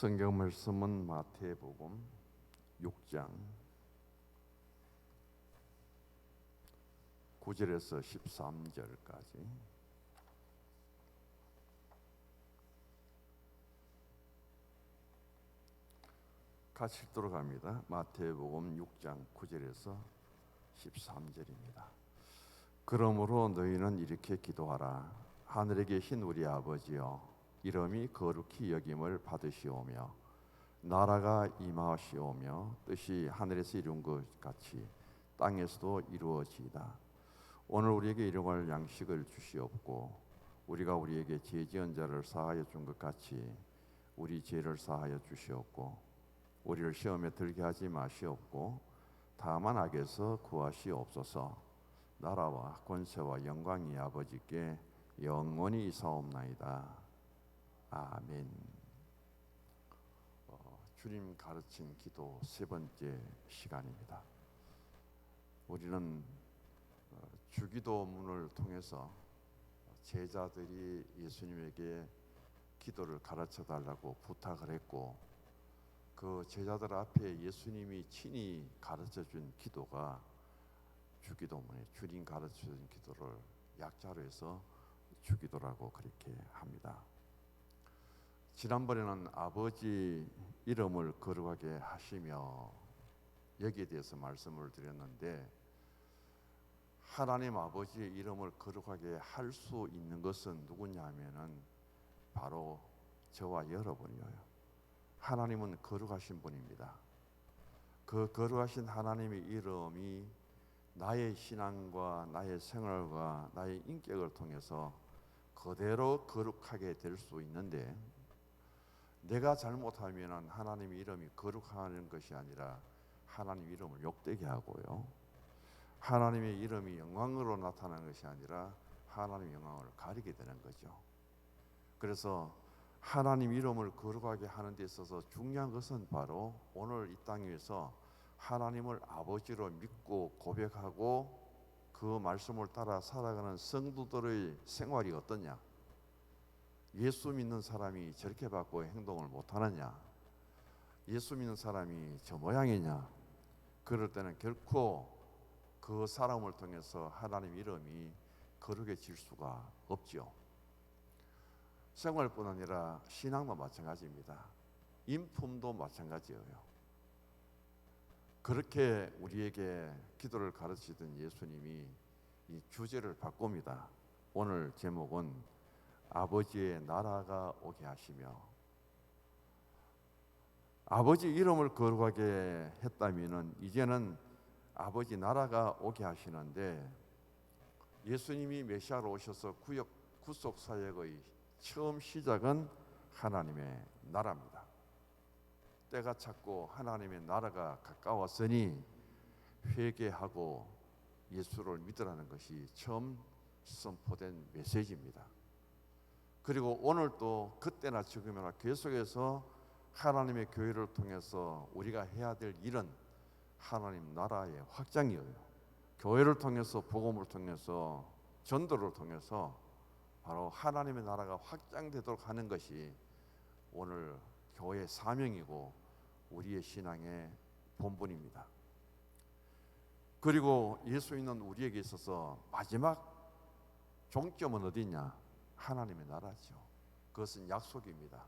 성경 말씀은 마태복음 6장 9절에서 13절까지. 같이 읽도록 합니다. 마태복음 6장 9절에서 13절입니다. 그러므로 너희는 이렇게 기도하라. 하늘에 계신 우리 아버지여, 이름이 거룩히 여김을 받으시오며 나라가 임하시오며 뜻이 하늘에서 이룬 것 같이 땅에서도 이루어지이다. 오늘 우리에게 일용할 양식을 주시옵고 우리가 우리에게 죄 지은 자를 사하여 준 것 같이 우리 죄를 사하여 주시옵고 우리를 시험에 들게 하지 마시옵고 다만 악에서 구하시옵소서. 나라와 권세와 영광이 아버지께 영원히 있사옵나이다. 아멘. 주님 가르친 기도 세 번째 시간입니다. 우리는 주기도문을 통해서 제자들이 예수님에게 기도를 가르쳐 달라고 부탁을 했고, 그 제자들 앞에 예수님이 친히 가르쳐 준 기도가 주기도문에 주님 가르쳐 준 기도를 약자로 해서 주기도라고 그렇게 합니다. 지난번에는 아버지 이름을 거룩하게 하시며 여기에 대해서 말씀을 드렸는데, 하나님 아버지의 이름을 거룩하게 할 수 있는 것은 누구냐 하면은 바로 저와 여러분이에요. 하나님은 거룩하신 분입니다. 그 거룩하신 하나님의 이름이 나의 신앙과 나의 생활과 나의 인격을 통해서 그대로 거룩하게 될 수 있는데, 내가 잘못하면 하나님의 이름이 거룩하는 것이 아니라 하나님 이름을 욕되게 하고요, 하나님의 이름이 영광으로 나타나는 것이 아니라 하나님의 영광을 가리게 되는 거죠. 그래서 하나님 이름을 거룩하게 하는 데 있어서 중요한 것은 바로 오늘 이 땅 위에서 하나님을 아버지로 믿고 고백하고 그 말씀을 따라 살아가는 성도들의 생활이 어떠냐, 예수 믿는 사람이 저렇게 받고 행동을 못하느냐, 예수 믿는 사람이 저 모양이냐, 그럴 때는 결코 그 사람을 통해서 하나님 이름이 거룩해질 수가 없죠. 생활뿐 아니라 신앙도 마찬가지입니다. 인품도 마찬가지예요. 그렇게 우리에게 기도를 가르치던 예수님이 이 주제를 바꿉니다. 오늘 제목은 아버지의 나라가 오게 하시며, 아버지 이름을 거룩하게 했다면 이제는 아버지 나라가 오게 하시는데, 예수님이 메시아로 오셔서 구속 사역의 처음 시작은 하나님의 나라입니다. 때가 찼고 하나님의 나라가 가까웠으니 회개하고 예수를 믿으라는 것이 처음 선포된 메시지입니다. 그리고 오늘도 그때나 지금이나 계속해서 하나님의 교회를 통해서 우리가 해야 될 일은 하나님 나라의 확장이에요. 교회를 통해서, 복음을 통해서, 전도를 통해서 바로 하나님의 나라가 확장되도록 하는 것이 오늘 교회의 사명이고 우리의 신앙의 본분입니다. 그리고 예수 있는 우리에게 있어서 마지막 종점은 어디냐? 하나님의 나라죠. 그것은 약속입니다.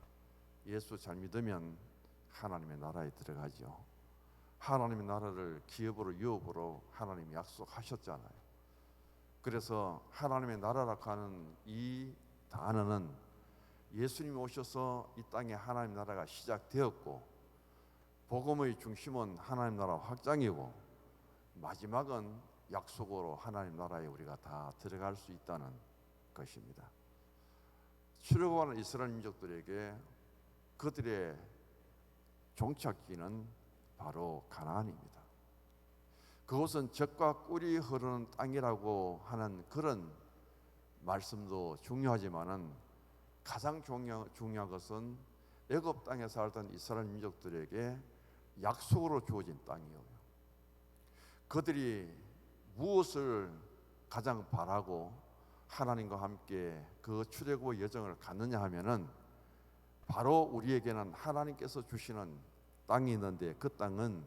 예수 잘 믿으면 하나님의 나라에 들어가죠. 하나님의 나라를 기업으로 유업으로 하나님이 약속하셨잖아요. 그래서 하나님의 나라라고 하는 이 단어는 예수님이 오셔서 이 땅에 하나님 나라가 시작되었고, 복음의 중심은 하나님 나라 확장이고, 마지막은 약속으로 하나님 나라에 우리가 다 들어갈 수 있다는 것입니다. 출애굽하는 이스라엘 민족들에게 그들의 종착지는 바로 가나안입니다. 그곳은 젖과 꿀이 흐르는 땅이라고 하는 그런 말씀도 중요하지만은 가장 중요한 것은 애굽 땅에 살던 이스라엘 민족들에게 약속으로 주어진 땅이에요. 그들이 무엇을 가장 바라고 하나님과 함께 그 출애굽의 여정을 갔느냐 하면은 바로 우리에게는 하나님께서 주시는 땅이 있는데 그 땅은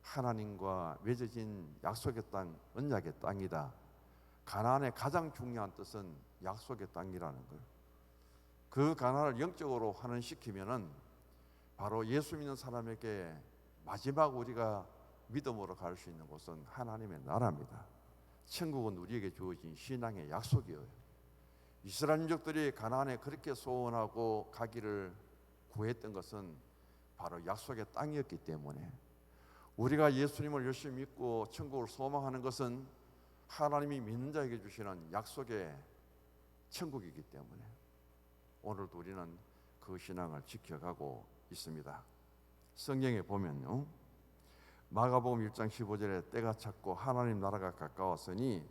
하나님과 맺어진 약속의 땅, 언약의 땅이다. 가나안의 가장 중요한 뜻은 약속의 땅이라는 거예요. 그 가나안을 영적으로 환원시키면은 바로 예수 믿는 사람에게 마지막 우리가 믿음으로 갈 수 있는 곳은 하나님의 나라입니다. 천국은 우리에게 주어진 신앙의 약속이에요. 이스라엘 민족들이 가나안에 그렇게 소원하고 가기를 구했던 것은 바로 약속의 땅이었기 때문에 우리가 예수님을 열심히 믿고 천국을 소망하는 것은 하나님이 믿는 자에게 주시는 약속의 천국이기 때문에 오늘도 우리는 그 신앙을 지켜가고 있습니다. 성경에 보면요, 마가복음 1장 15절에 때가 찼고 하나님 나라가 가까웠으니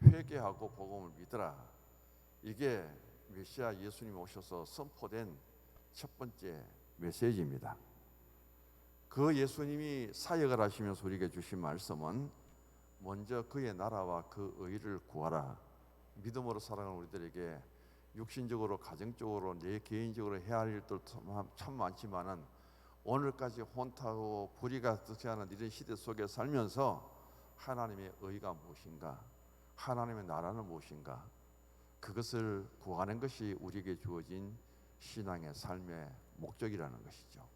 회개하고 복음을 믿으라. 이게 메시아 예수님이 오셔서 선포된 첫 번째 메시지입니다. 그 예수님이 사역을 하시면서 우리에게 주신 말씀은 먼저 그의 나라와 그 의를 구하라. 믿음으로 살아가는 우리들에게 육신적으로, 가정적으로, 내 개인적으로 해야 할 일도 참 많지만은 오늘까지 혼타고 불의가 득세하는 이런 시대 속에 살면서 하나님의 의가 무엇인가, 하나님의 나라는 무엇인가, 그것을 구하는 것이 우리에게 주어진 신앙의 삶의 목적이라는 것이죠.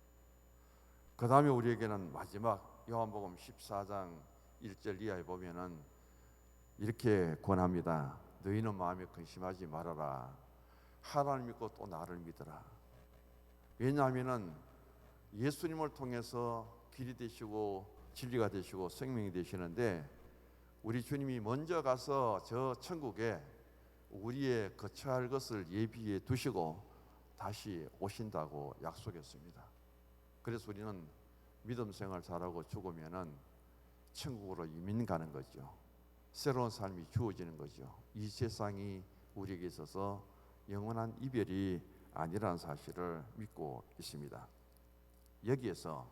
그 다음에 우리에게는 마지막 요한복음 14장 1절 이하에 보면은 이렇게 권합니다. 너희는 마음에 근심하지 말아라. 하나님 믿고 또 나를 믿어라. 왜냐하면은 예수님을 통해서 길이 되시고 진리가 되시고 생명이 되시는데 우리 주님이 먼저 가서 저 천국에 우리의 거처할 것을 예비해 두시고 다시 오신다고 약속했습니다. 그래서 우리는 믿음 생활 잘하고 죽으면은 천국으로 이민 가는 거죠. 새로운 삶이 주어지는 거죠. 이 세상이 우리에게 있어서 영원한 이별이 아니라는 사실을 믿고 있습니다. 여기에서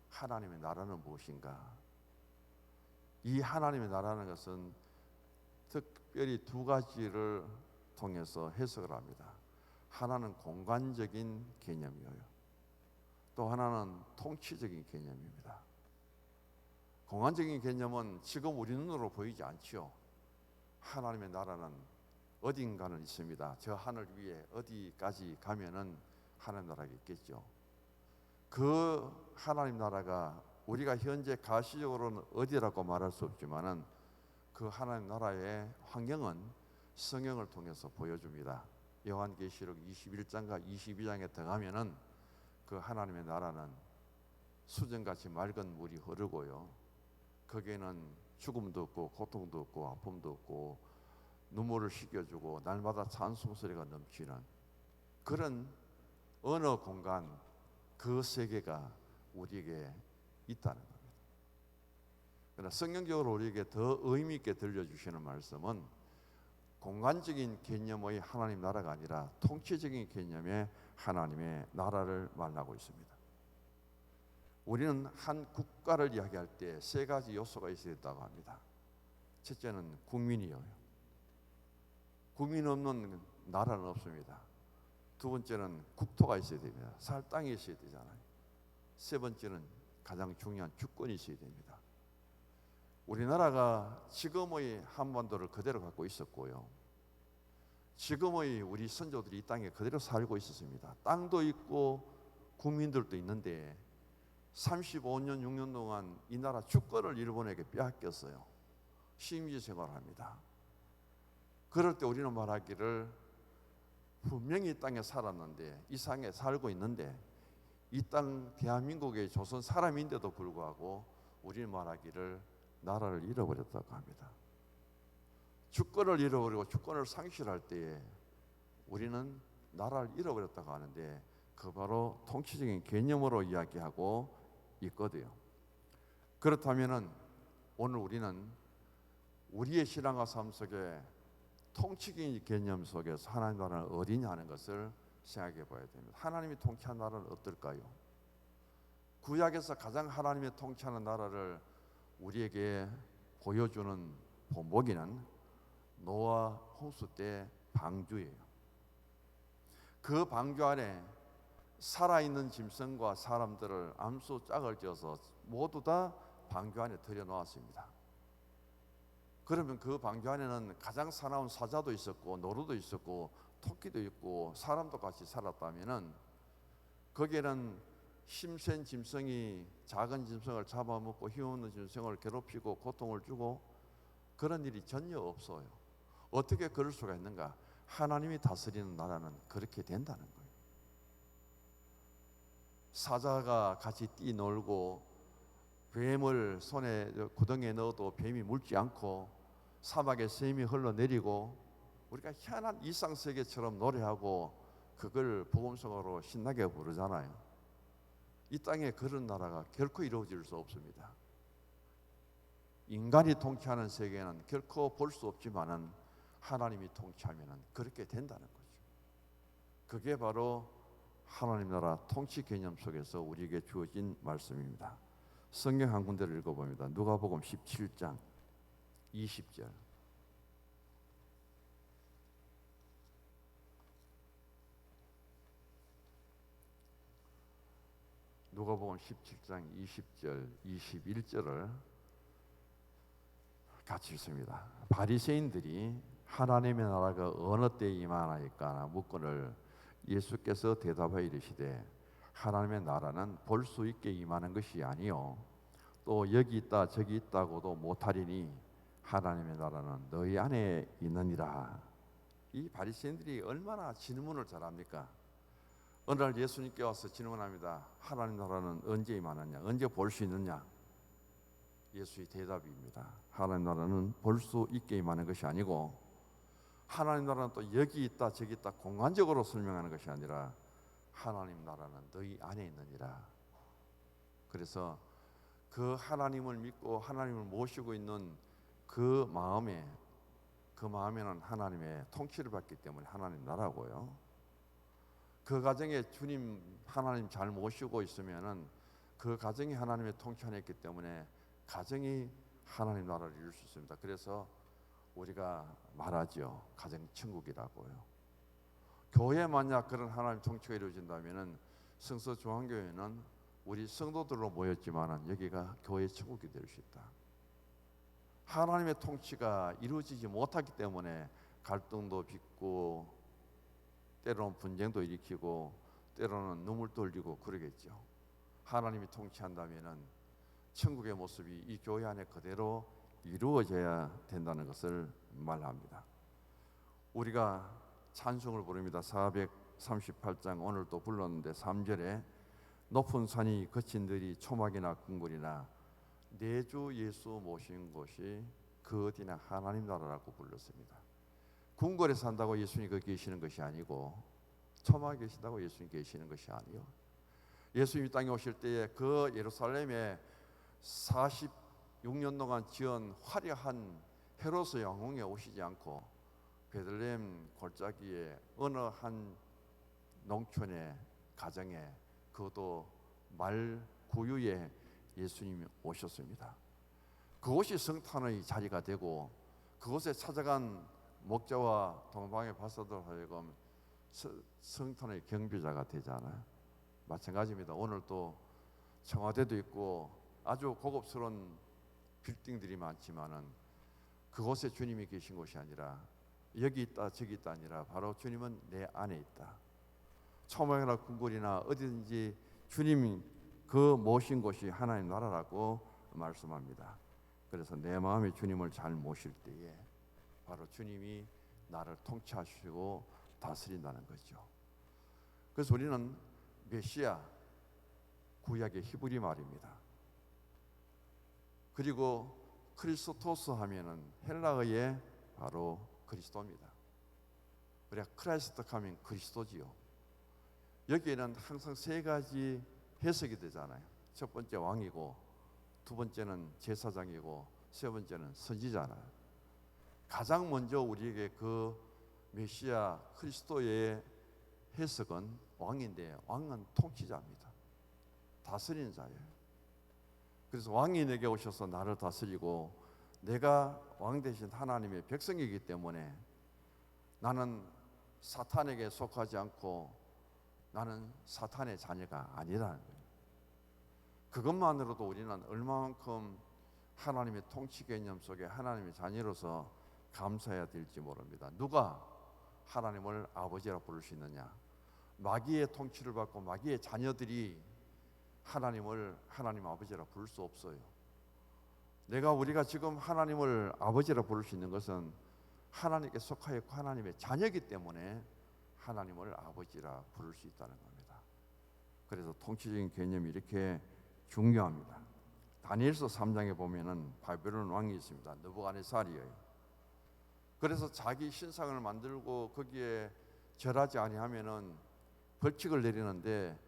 하나님의 나라는 무엇인가? 이 하나님의 나라는 것은 특별히 두 가지를 통해서 해석을 합니다. 하나는 공간적인 개념이에요. 또 하나는 통치적인 개념입니다. 공간적인 개념은 지금 우리 눈으로 보이지 않지요. 하나님의 나라는 어딘가는 있습니다. 저 하늘 위에 어디까지 가면은 하나님 나라가 있겠죠. 그 하나님 나라가 우리가 현재 가시적으로는 어디라고 말할 수 없지만은 그 하나님 나라의 환경은 성경을 통해서 보여줍니다. 요한계시록 21장과 22장에 들어가면은 그 하나님의 나라는 수정같이 맑은 물이 흐르고요. 거기에는 죽음도 없고 고통도 없고 아픔도 없고 눈물을 씻겨주고 날마다 찬송소리가 넘치는 그런 어느 공간, 그 세계가 우리에게 있다는 겁니다. 그러나 성경적으로 우리에게 더 의미 있게 들려주시는 말씀은 공간적인 개념의 하나님 나라가 아니라 통치적인 개념의 하나님의 나라를 말하고 있습니다. 우리는 한 국가를 이야기할 때 세 가지 요소가 있어야 된다고 합니다. 첫째는 국민이요. 국민 없는 나라는 없습니다. 두 번째는 국토가 있어야 됩니다. 살 땅이 있어야 되잖아요. 세 번째는 가장 중요한 주권이 있어야 됩니다. 우리나라가 지금의 한반도를 그대로 갖고 있었고요. 지금의 우리 선조들이 이 땅에 그대로 살고 있었습니다. 땅도 있고 국민들도 있는데 35년, 6년 동안 이 나라 주권을 일본에게 빼앗겼어요. 식민지 생활을 합니다. 그럴 때 우리는 말하기를 분명히 이 땅에 살았는데, 이 땅에 살고 있는데, 이 땅 대한민국의 조선 사람인데도 불구하고 우리는 말하기를 나라를 잃어버렸다고 합니다. 주권을 잃어버리고 주권을 상실할 때에 우리는 나라를 잃어버렸다고 하는데 그 바로 통치적인 개념으로 이야기하고 있거든요. 그렇다면은 오늘 우리는 우리의 신앙과 삶 속에 통치적인 개념 속에서 하나님 나라는 어디냐 하는 것을 생각해 봐야 됩니다. 하나님이 통치한 나라는 어떨까요? 구약에서 가장 하나님의 통치하는 나라를 우리에게 보여주는 본보기는 노아 홍수 때 방주예요. 그 방주 안에 살아있는 짐승과 사람들을 암수 짝을 지어서 모두 다 방주 안에 들여놓았습니다. 그러면 그 방주 안에는 가장 사나운 사자도 있었고 노루도 있었고 토끼도 있고 사람도 같이 살았다면은 거기에는 힘센 짐승이 작은 짐승을 잡아먹고 힘없는 짐승을 괴롭히고 고통을 주고 그런 일이 전혀 없어요. 어떻게 그럴 수가 있는가? 하나님이 다스리는 나라는 그렇게 된다는 거예요. 사자가 같이 뛰놀고 뱀을 손에 구덩이에 넣어도 뱀이 물지 않고 사막에 샘이 흘러내리고 우리가 희한한 이상세계처럼 노래하고 그걸 복음성으로 신나게 부르잖아요. 이 땅에 그런 나라가 결코 이루어질 수 없습니다. 인간이 통치하는 세계는 결코 볼 수 없지만은 하나님이 통치하면은 그렇게 된다는 거죠. 그게 바로 하나님 나라 통치 개념 속에서 우리에게 주어진 말씀입니다. 성경 한 군데를 읽어봅니다. 누가복음 17장 20절. 누가복음 17장 20절 21절을 같이 읽습니다. 바리새인들이 하나님의 나라가 어느 때에 임하나이까 묻거늘 예수께서 대답하여 이르시되 하나님의 나라는 볼 수 있게 임하는 것이 아니요 또 여기 있다 저기 있다고도 못하리니 하나님의 나라는 너희 안에 있느니라. 이 바리새인들이 얼마나 질문을 잘합니까? 어느 날 예수님께 와서 질문합니다. 하나님 나라는 언제 임하느냐? 언제 볼 수 있느냐? 예수의 대답입니다. 하나님 나라는 볼 수 있게 임하는 것이 아니고 하나님 나라는 또 여기 있다 저기 있다 공간적으로 설명하는 것이 아니라 하나님 나라는 너희 안에 있느니라. 그래서 그 하나님을 믿고 하나님을 모시고 있는 그 마음에는 하나님의 통치를 받기 때문에 하나님 나라고요. 그 가정에 주님 하나님 잘 모시고 있으면은 그 가정이 하나님의 통치 안에 있기 때문에 가정이 하나님 나라를 이룰 수 있습니다. 그래서 우리가 말하죠. 가정 천국이라고요. 교회 만약 그런 하나님 통치가 이루어진다면은 성서 중앙교회는 우리 성도들로 모였지만은 여기가 교회 천국이 될 수 있다. 하나님의 통치가 이루어지지 못하기 때문에 갈등도 빚고 때로는 분쟁도 일으키고 때로는 눈물도 흘리고 그러겠죠. 하나님이 통치한다면은 천국의 모습이 이 교회 안에 그대로 이루어져야 된다는 것을 말합니다. 우리가 찬송을 부릅니다. 438장 오늘 또 불렀는데 3절에 높은 산이 거친 들이 초막이나 궁궐이나 내 주 예수 모신 곳이 그 어디나 하나님 나라라고 불렀습니다. 궁궐에 산다고 예수님 거기 계시는 것이 아니고 초막에 계신다고 예수님 계시는 것이 아니요. 예수님이 땅에 오실 때에 그 예루살렘에 46년 동안 지은 화려한 헤롯의 왕궁에 오시지 않고 베들레헴 골짜기에 어느 한 농촌의 가정에 그것도 말 구유에 예수님이 오셨습니다. 그곳이 성탄의 자리가 되고 그곳에 찾아간 목자와 동방의 바사들 하여금 성탄의 경비자가 되잖아요. 마찬가지입니다. 오늘 또 청와대도 있고 아주 고급스러운 빌딩들이 많지만은 그곳에 주님이 계신 곳이 아니라 여기 있다 저기 있다 아니라 바로 주님은 내 안에 있다. 초막이나 궁궐이나 어디든지 주님이 그 모신 곳이 하나님 나라라고 말씀합니다. 그래서 내 마음에 주님을 잘 모실 때에 바로 주님이 나를 통치하시고 다스린다는 거죠. 그래서 우리는 메시아, 구약의 히브리 말입니다. 그리고 크리스토스 하면은 헬라어의 바로 그리스도입니다. 우리가 크라이스트 하면 그리스도지요. 여기에는 항상 세 가지 해석이 되잖아요. 첫 번째 왕이고, 두 번째는 제사장이고, 세 번째는 선지자잖아요. 가장 먼저 우리에게 그 메시아 그리스도의 해석은 왕인데, 왕은 통치자입니다. 다스리는 자예요. 그래서 왕이 내게 오셔서 나를 다스리고 내가 왕 대신 하나님의 백성이기 때문에 나는 사탄에게 속하지 않고 나는 사탄의 자녀가 아니라는 거예요. 그것만으로도 우리는 얼마만큼 하나님의 통치 개념 속에 하나님의 자녀로서 감사해야 될지 모릅니다. 누가 하나님을 아버지라 부를 수 있느냐? 마귀의 통치를 받고 마귀의 자녀들이 하나님을 하나님 아버지라 부를 수 없어요. 우리가 지금 하나님을 아버지라 부를 수 있는 것은 하나님께 속하였고 하나님의 자녀이기 때문에 하나님을 아버지라 부를 수 있다는 겁니다. 그래서 통치적인 개념이 이렇게 중요합니다. 다니엘서 3장에 보면은 바벨론 왕이 있습니다. 느부갓네살이에요. 그래서 자기 신상을 만들고 거기에 절하지 아니하면은 벌칙을 내리는데,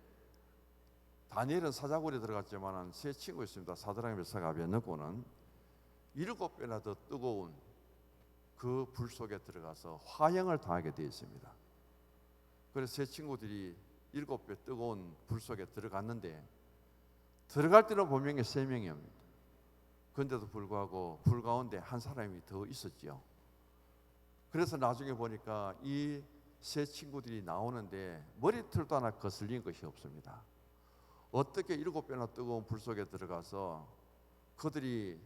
다니엘은 사자굴에 들어갔지만은 세 친구 있습니다. 사드락 메삭 아벳느고는 7배나 더 뜨거운 그 불 속에 들어가서 화형을 당하게 되어 있습니다. 그래서 세 친구들이 7배 뜨거운 불 속에 들어갔는데, 들어갈 때는 분명히 3명이옵니다. 그런데도 불구하고 불 가운데 한 사람이 더 있었지요. 그래서 나중에 보니까 이 세 친구들이 나오는데 머리털도 하나 거슬린 것이 없습니다. 어떻게 7배나 뜨거운 불 속에 들어가서 그들이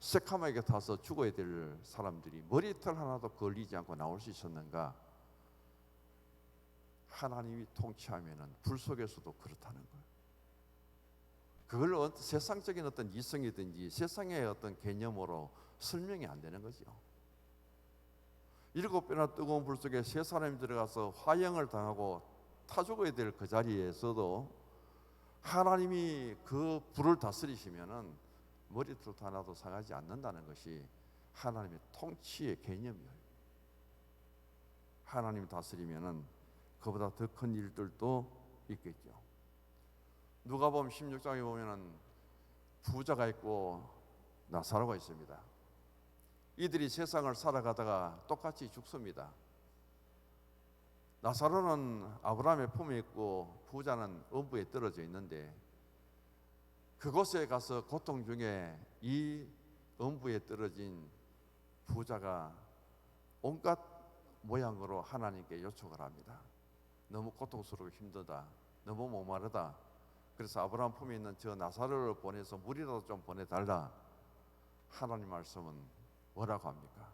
새카마에게 타서 죽어야 될 사람들이 머리털 하나도 걸리지 않고 나올 수 있었는가? 하나님이 통치하면은 불 속에서도 그렇다는 거예요. 그걸 세상적인 어떤 이성이든지 세상의 어떤 개념으로 설명이 안 되는 거죠. 7배나 뜨거운 불 속에 세 사람이 들어가서 화형을 당하고 타 죽어야 될 그 자리에서도 하나님이 그 불을 다스리시면은 머리털도 하나도 상하지 않는다는 것이 하나님의 통치의 개념이에요. 하나님 다스리면은 그보다 더 큰 일들도 있겠죠. 누가복음 16장에 보면은 부자가 있고 나사로가 있습니다. 이들이 세상을 살아가다가 똑같이 죽습니다. 나사로는 아브라함의 품에 있고 부자는 음부에 떨어져 있는데, 그곳에 가서 고통 중에 이 음부에 떨어진 부자가 온갖 모양으로 하나님께 요청을 합니다. 너무 고통스럽고 힘들다, 너무 목마르다. 그래서 아브라함 품에 있는 저 나사로를 보내서 물이라도 좀 보내달라. 하나님 말씀은 뭐라고 합니까?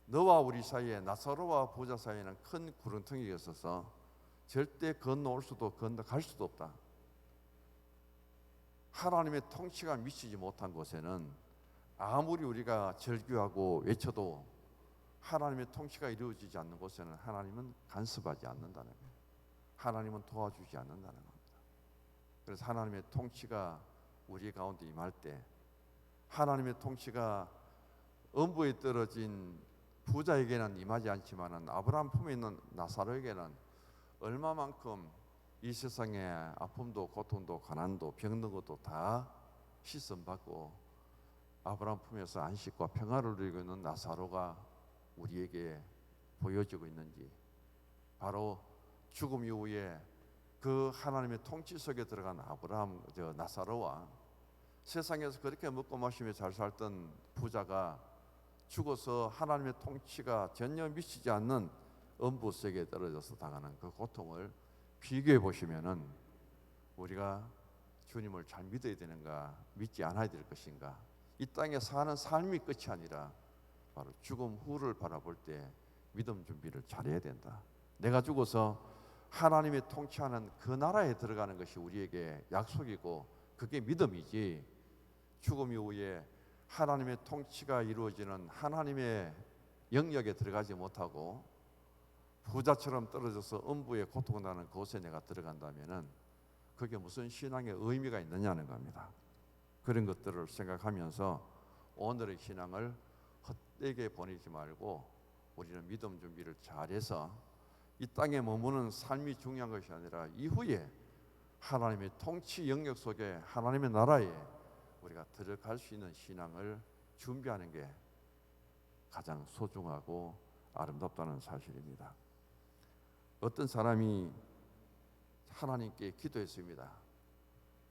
너와 우리 사이에, 나사로와 부자 사이에는 큰 구렁텅이가 있어서 절대 건너올 수도 건너갈 수도 없다. 하나님의 통치가 미치지 못한 곳에는 아무리 우리가 절규하고 외쳐도 하나님의 통치가 이루어지지 않는 곳에는 하나님은 간섭하지 않는다는 거예요. 하나님은 도와주지 않는다는 겁니다. 그래서 하나님의 통치가 우리 가운데 임할 때, 하나님의 통치가 음부에 떨어진 부자에게는 임하지 않지만은 아브라함 품에 있는 나사로에게는 얼마만큼 이 세상의 아픔도 고통도 가난도 병든 것도 다 씻음받고 아브라함 품에서 안식과 평화를 누리고 있는 나사로가 우리에게 보여지고 있는지, 바로 죽음 이후에 그 하나님의 통치 속에 들어간 나사로와 세상에서 그렇게 먹고 마시며 잘 살던 부자가 죽어서 하나님의 통치가 전혀 미치지 않는 음부 세계에 떨어져서 당하는 그 고통을 비교해 보시면은 우리가 주님을 잘 믿어야 되는가, 믿지 않아야 될 것인가, 이 땅에 사는 삶이 끝이 아니라 바로 죽음 후를 바라볼 때 믿음 준비를 잘해야 된다. 내가 죽어서 하나님의 통치하는 그 나라에 들어가는 것이 우리에게 약속이고 그게 믿음이지, 죽음 이후에 하나님의 통치가 이루어지는 하나님의 영역에 들어가지 못하고 부자처럼 떨어져서 음부에 고통나는 곳에 내가 들어간다면은 그게 무슨 신앙의 의미가 있느냐는 겁니다. 그런 것들을 생각하면서 오늘의 신앙을 헛되게 보내지 말고 우리는 믿음 준비를 잘해서 이 땅에 머무는 삶이 중요한 것이 아니라 이후에 하나님의 통치 영역 속에 하나님의 나라에 우리가 들어갈 수 있는 신앙을 준비하는 게 가장 소중하고 아름답다는 사실입니다. 어떤 사람이 하나님께 기도했습니다.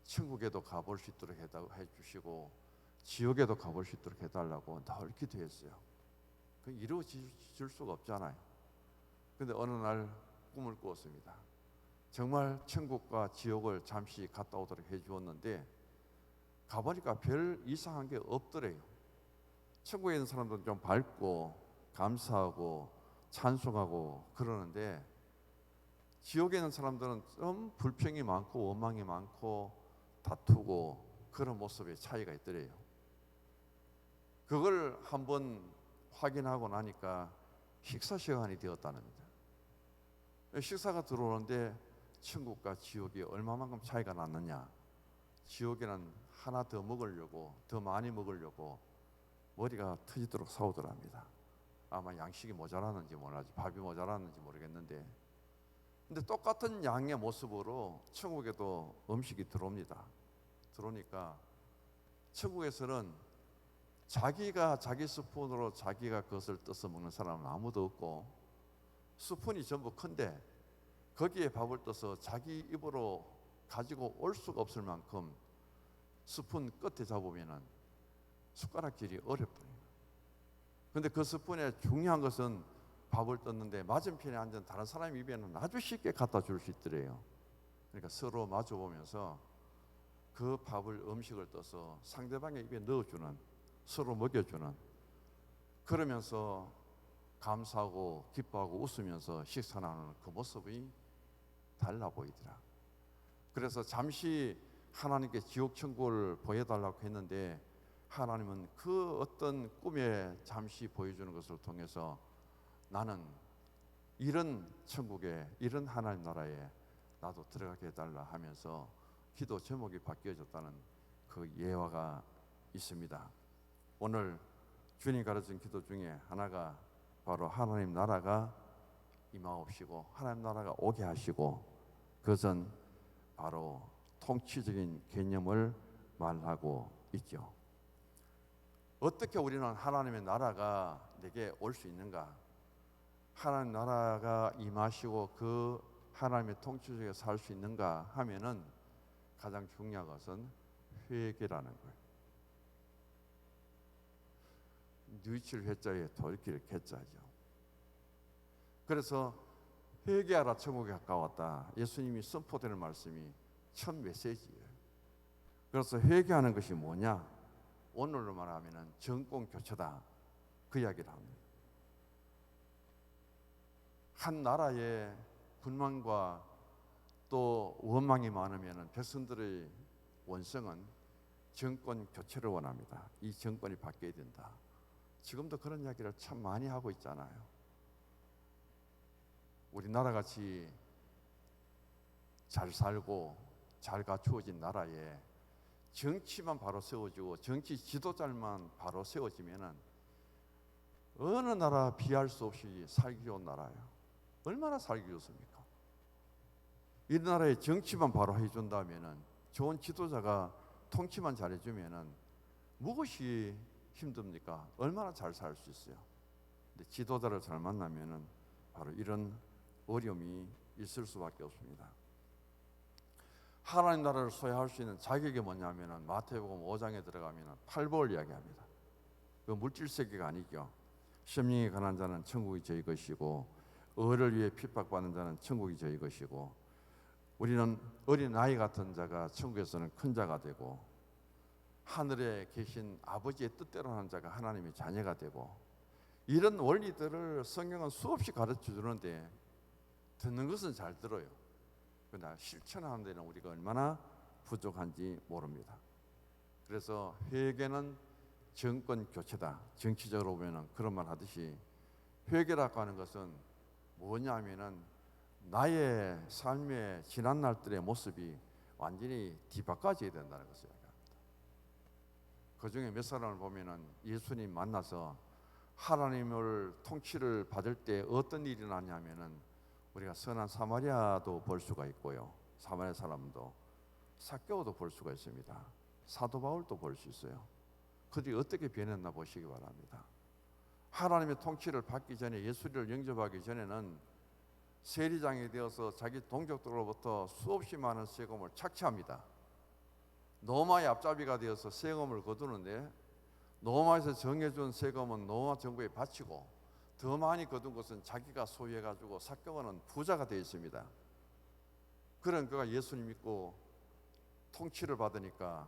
천국에도 가볼 수 있도록 해주시고 지옥에도 가볼 수 있도록 해달라고 늘 기도했어요. 그 이루어질 수가 없잖아요. 그런데 어느 날 꿈을 꾸었습니다. 정말 천국과 지옥을 잠시 갔다 오도록 해주었는데 가보니까 별 이상한 게 없더래요. 천국에 있는 사람들은 좀 밝고 감사하고 찬송하고 그러는데 지옥에 있는 사람들은 좀 불평이 많고 원망이 많고 다투고 그런 모습의 차이가 있더래요. 그걸 한번 확인하고 나니까 식사 시간이 되었다는 거죠. 식사가 들어오는데 천국과 지옥이 얼마만큼 차이가 났느냐. 지옥에는 하나 더 먹으려고, 더 많이 먹으려고 머리가 터지도록 싸우더랍니다. 아마 양식이 모자라는지 몰라지, 밥이 모자라는지 모르겠는데, 근데 똑같은 양의 모습으로 천국에도 음식이 들어옵니다. 들어오니까 천국에서는 자기가 자기 스푼으로 자기가 그것을 떠서 먹는 사람은 아무도 없고, 스푼이 전부 큰데 거기에 밥을 떠서 자기 입으로 가지고 올 수가 없을 만큼 스푼 끝에 잡으면은 숟가락질이 어렵더라고요. 근데 그 스푼의 중요한 것은 밥을 떴는데 맞은편에 앉은 다른 사람 입에는 아주 쉽게 갖다 줄 수 있더래요. 그러니까 서로 마주 보면서 그 밥을, 음식을 떠서 상대방의 입에 넣어주는, 서로 먹여주는, 그러면서 감사하고 기뻐하고 웃으면서 식사 나누는 그 모습이 달라 보이더라. 그래서 잠시 하나님께 지옥 천국을 보여달라고 했는데 하나님은 그 어떤 꿈에 잠시 보여주는 것을 통해서 나는 이런 천국에, 이런 하나님 나라에 나도 들어가게 해달라 하면서 기도 제목이 바뀌어졌다는 그 예화가 있습니다. 오늘 주님 가르친 기도 중에 하나가 바로 하나님 나라가 임하옵시고 하나님 나라가 오게 하시고, 그것은 바로 통치적인 개념을 말하고 있죠. 어떻게 우리는 하나님의 나라가 내게 올 수 있는가? 하나님 나라가 임하시고 그 하나님의 통치 속에 살 수 있는가 하면은 가장 중요한 것은 회개라는 거예요. 누이칠 회자에 돌이킬 개자죠. 그래서 회개하라 천국에 가까웠다. 예수님이 선포되는 말씀이 첫 메시지예요. 그래서 회개하는 것이 뭐냐? 오늘로 말하면 정권 교체다. 그 이야기를 합니다. 한 나라에 불만과 또 원망이 많으면 백성들의 원성은 정권 교체를 원합니다. 이 정권이 바뀌어야 된다. 지금도 그런 이야기를 참 많이 하고 있잖아요. 우리나라 같이 잘 살고 잘 갖추어진 나라에 정치만 바로 세워지고 정치 지도자만 바로 세워지면은 어느 나라 비할 수 없이 살기 좋은 나라예요. 얼마나 살기 좋습니까? 이 나라의 정치만 바로 해준다면은, 좋은 지도자가 통치만 잘해주면은 무엇이 힘듭니까? 얼마나 잘 살 수 있어요. 근데 지도자를 잘 만나면은 바로 이런 어려움이 있을 수밖에 없습니다. 하나님 나라를 소유할 수 있는 자격이 뭐냐면은 마태복음 5장에 들어가면은 팔복을 이야기합니다. 그 물질 세계가 아니죠. 심령이 가난한 자는 천국이 저희 것이고 의를 위해 핍박받는 자는 천국이 저희 것이고, 우리는 어린 아이 같은 자가 천국에서는 큰 자가 되고 하늘에 계신 아버지의 뜻대로 하는 자가 하나님의 자녀가 되고, 이런 원리들을 성경은 수없이 가르쳐 주는데 듣는 것은 잘 들어요. 그러나 실천하는 데는 우리가 얼마나 부족한지 모릅니다. 그래서 회개는 정권 교체다. 정치적으로 보면 그런 말 하듯이 회개라고 하는 것은 뭐냐면은 나의 삶의 지난 날들의 모습이 완전히 뒤바꿔져야 된다는 것을 이야기합니다. 그 중에 몇 사람을 보면은 예수님 만나서 하나님을 통치를 받을 때 어떤 일이 나냐면은 우리가 선한 사마리아도 볼 수가 있고요, 사마리아 사람도, 삭개오도 볼 수가 있습니다. 사도 바울도 볼 수 있어요. 그들이 어떻게 변했나 보시기 바랍니다. 하나님의 통치를 받기 전에, 예수를 영접하기 전에는 세리장이 되어서 자기 동족들로부터 수없이 많은 세금을 착취합니다. 로마의 앞잡이가 되어서 세금을 거두는데, 로마에서 정해준 세금은 로마 정부에 바치고 더 많이 거둔 것은 자기가 소유해가지고 삭개오는 부자가 되어 있습니다. 그런 그가 예수님 믿고 통치를 받으니까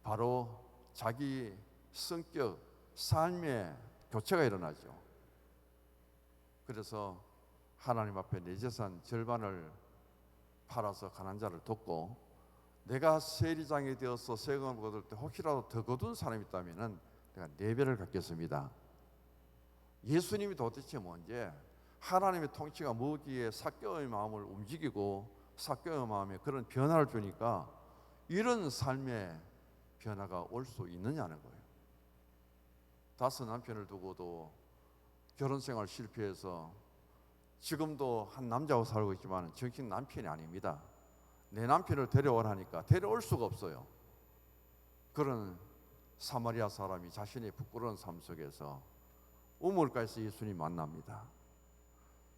바로 자기 성격, 삶의 교체가 일어나죠. 그래서 하나님 앞에 내 재산 절반을 팔아서 가난한 자를 돕고, 내가 세리장이 되어서 세금을 거둘 때 혹시라도 더 거둔 사람이 있다면 내가 4배를 갚겠습니다. 예수님이 도대체 뭔지, 하나님의 통치가 뭐기에 삭개의 마음을 움직이고 삭개의 마음에 그런 변화를 주니까 이런 삶의 변화가 올 수 있느냐는 거예요. 5 남편을 두고도 결혼생활 실패해서 지금도 한 남자하고 살고 있지만 정식 남편이 아닙니다. 내 남편을 데려오라니까 데려올 수가 없어요. 그런 사마리아 사람이 자신의 부끄러운 삶 속에서 우물가에서 예수님 만납니다.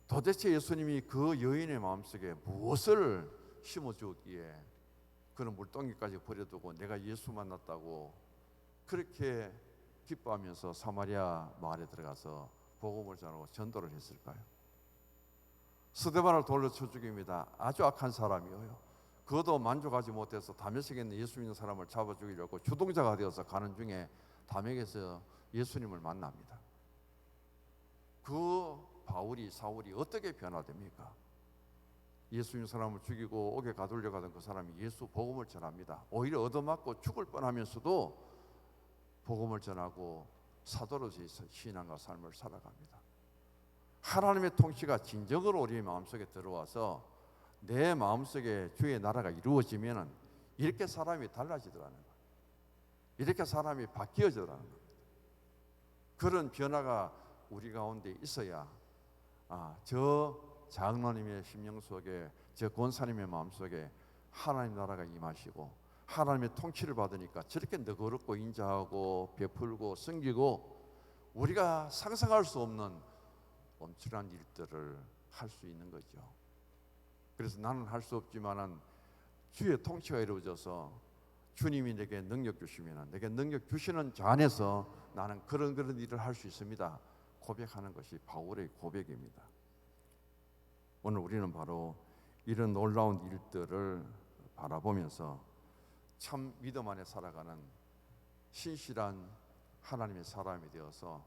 도대체 예수님이 그 여인의 마음속에 무엇을 심어주었기에 그런 물동이까지 버려두고 내가 예수 만났다고 그렇게 기뻐하면서 사마리아 마을에 들어가서 복음을 전하고 전도를 했을까요? 스데반을 돌려쳐 죽입니다. 아주 악한 사람이에요. 그것도 만족하지 못해서 다메섹에 있는 예수 믿는 사람을 잡아 죽이려고 주동자가 되어서 가는 중에 다메섹에서 예수님을 만납니다. 그 사울이 어떻게 변화됩니까? 예수 믿는 사람을 죽이고 옥에 가두려 가던 그 사람이 예수 복음을 전합니다. 오히려 얻어맞고 죽을 뻔하면서도 복음을 전하고 사도로서 신앙과 삶을 살아갑니다. 하나님의 통치가 진정으로 우리 마음속에 들어와서 내 마음속에 주의 나라가 이루어지면 이렇게 사람이 달라지더라는 거예요. 이렇게 사람이 바뀌어지더라는 겁니다. 그런 변화가 우리 가운데 있어야 저 장로님의 심령 속에, 저 권사님의 마음속에 하나님 나라가 임하시고 하나님의 통치를 받으니까 저렇게 너그럽고 인자하고 베풀고 섬기고 우리가 상상할 수 없는 엄청난 일들을 할 수 있는 거죠. 그래서 나는 할 수 없지만은 주의 통치가 이루어져서 주님이 내게 능력 주시면 내게 능력 주시는 자 안에서 나는 그런 일을 할 수 있습니다. 고백하는 것이 바울의 고백입니다. 오늘 우리는 바로 이런 놀라운 일들을 바라보면서 참 믿음 안에 살아가는 신실한 하나님의 사람이 되어서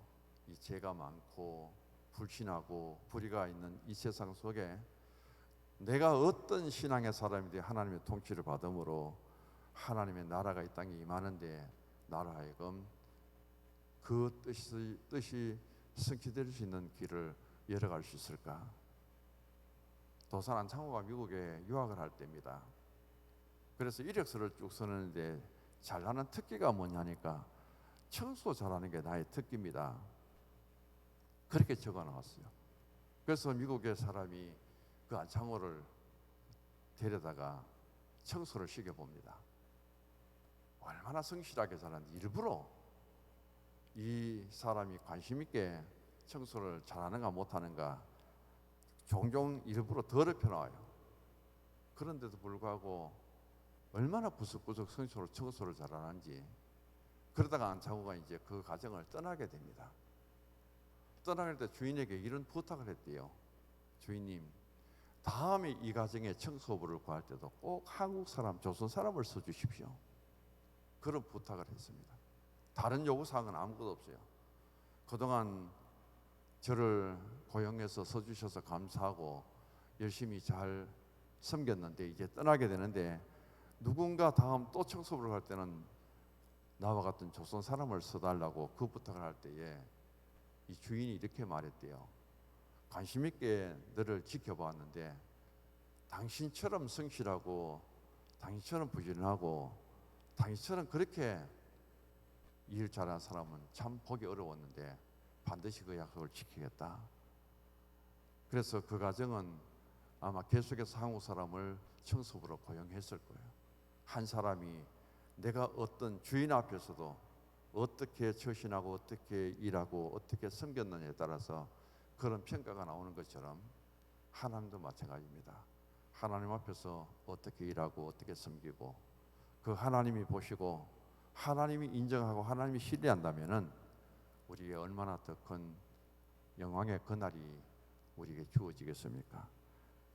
이 죄가 많고 불신하고 불의가 있는 이 세상 속에 내가 어떤 신앙의 사람이 되어 하나님의 통치를 받음으로 하나님의 나라가 이 땅에 임하는데 나로 하여금 그 뜻이 성취될 수 있는 길을 열어갈 수 있을까? 도산 안창호가 미국에 유학을 할 때입니다. 그래서 이력서를 쭉 쓰는데 잘하는 특기가 뭐냐니까 청소 잘하는 게 나의 특기입니다. 그렇게 적어 나왔어요. 그래서 미국의 사람이 그 안창호를 데려다가 청소를 시켜봅니다. 얼마나 성실하게 잘하는지 일부러 이 사람이 관심 있게 청소를 잘하는가 못하는가 종종 일부러 더럽혀 놔요. 그런데도 불구하고 얼마나 구석구석 청소를 잘하는지. 그러다가 안창호가 이제 그 가정을 떠나게 됩니다. 떠나갈 때 주인에게 이런 부탁을 했대요. 주인님, 다음에 이 가정에 청소부를 구할 때도 꼭 한국 사람, 조선 사람을 써주십시오. 그런 부탁을 했습니다. 다른 요구사항은 아무것도 없어요. 그동안 저를 고용해서 써주셔서 감사하고 열심히 잘 섬겼는데 이제 떠나게 되는데 누군가 다음 또 청소부를 할 때는 나와 같은 조선 사람을 써달라고 그 부탁을 할 때에 이 주인이 이렇게 말했대요. 관심 있게 너를 지켜보았는데 당신처럼 성실하고 당신처럼 부지런하고 당신처럼 그렇게 일 잘하는 사람은 참 보기 어려웠는데 반드시 그 약속을 지키겠다. 그래서 그 가정은 아마 계속해서 한국 사람을 청소부로 고용했을 거예요. 한 사람이 내가 어떤 주인 앞에서도 어떻게 처신하고 어떻게 일하고 어떻게 섬겼느냐에 따라서 그런 평가가 나오는 것처럼 하나님도 마찬가지입니다. 하나님 앞에서 어떻게 일하고 어떻게 섬기고 그 하나님이 보시고 하나님이 인정하고 하나님이 신뢰한다면은 우리에게 얼마나 더 큰 영광의 그날이 우리에게 주어지겠습니까?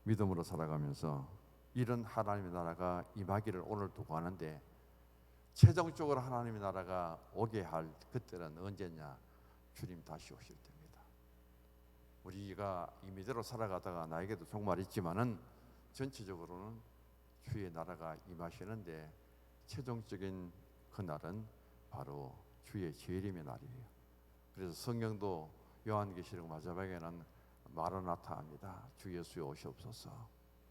믿음으로 살아가면서 이런 하나님의 나라가 임하기를 오늘도 구하는데, 최종적으로 하나님의 나라가 오게 할 그때는 언제냐? 주님 다시 오실 때입니다. 우리가 임의대로 살아가다가 나에게도 종말 있지만은 전체적으로는 주의 나라가 임하시는데, 최종적인 그날은 바로 주의 재림의 날이에요. 그래서 성경도 요한계시록 마지막에는 마라나타입니다. 주 예수여 오시옵소서.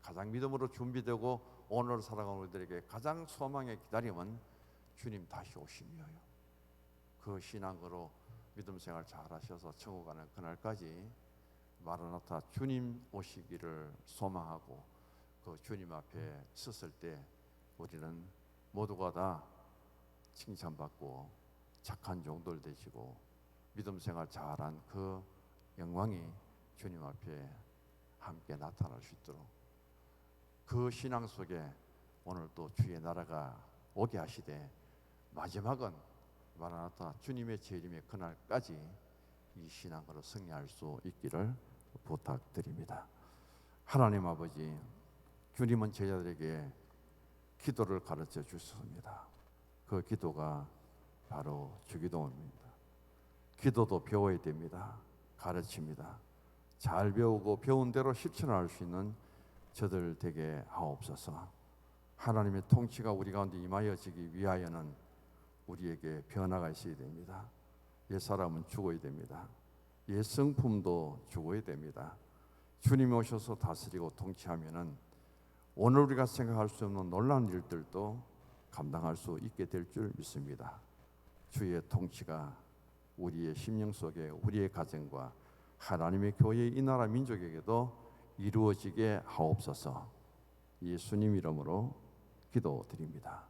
가장 믿음으로 준비되고 오늘 살아가는 우리들에게 가장 소망의 기다림은 주님 다시 오심이에요. 그 신앙으로 믿음 생활 잘 하셔서 천국 가는 그날까지 마라나타 주님 오시기를 소망하고, 그 주님 앞에 섰을 때 우리는 모두가 다 칭찬받고 착한 종들 되시고 믿음 생활 잘한 그 영광이 주님 앞에 함께 나타날 수 있도록, 그 신앙 속에 오늘 또 주의 나라가 오게 하시되 마지막은 마라나타 주님의 재림의 그날까지 이 신앙으로 승리할 수 있기를 부탁드립니다. 하나님 아버지, 주님은 제자들에게 기도를 가르쳐 주셨습니다. 그 기도가 바로 주기도입니다. 기도도 배워야 됩니다. 가르칩니다. 잘 배우고 배운 대로 실천할 수 있는 저들 되게 하옵소서. 하나님의 통치가 우리 가운데 임하여지기 위하여는 우리에게 변화가 있어야 됩니다. 옛 사람은 죽어야 됩니다. 옛 성품도 죽어야 됩니다. 주님이 오셔서 다스리고 통치하면은 오늘 우리가 생각할 수 없는 놀라운 일들도 감당할 수 있게 될 줄 믿습니다. 주의 통치가 우리의 심령 속에, 우리의 가정과 하나님의 교회, 이 나라 민족에게도 이루어지게 하옵소서. 예수님 이름으로 기도드립니다.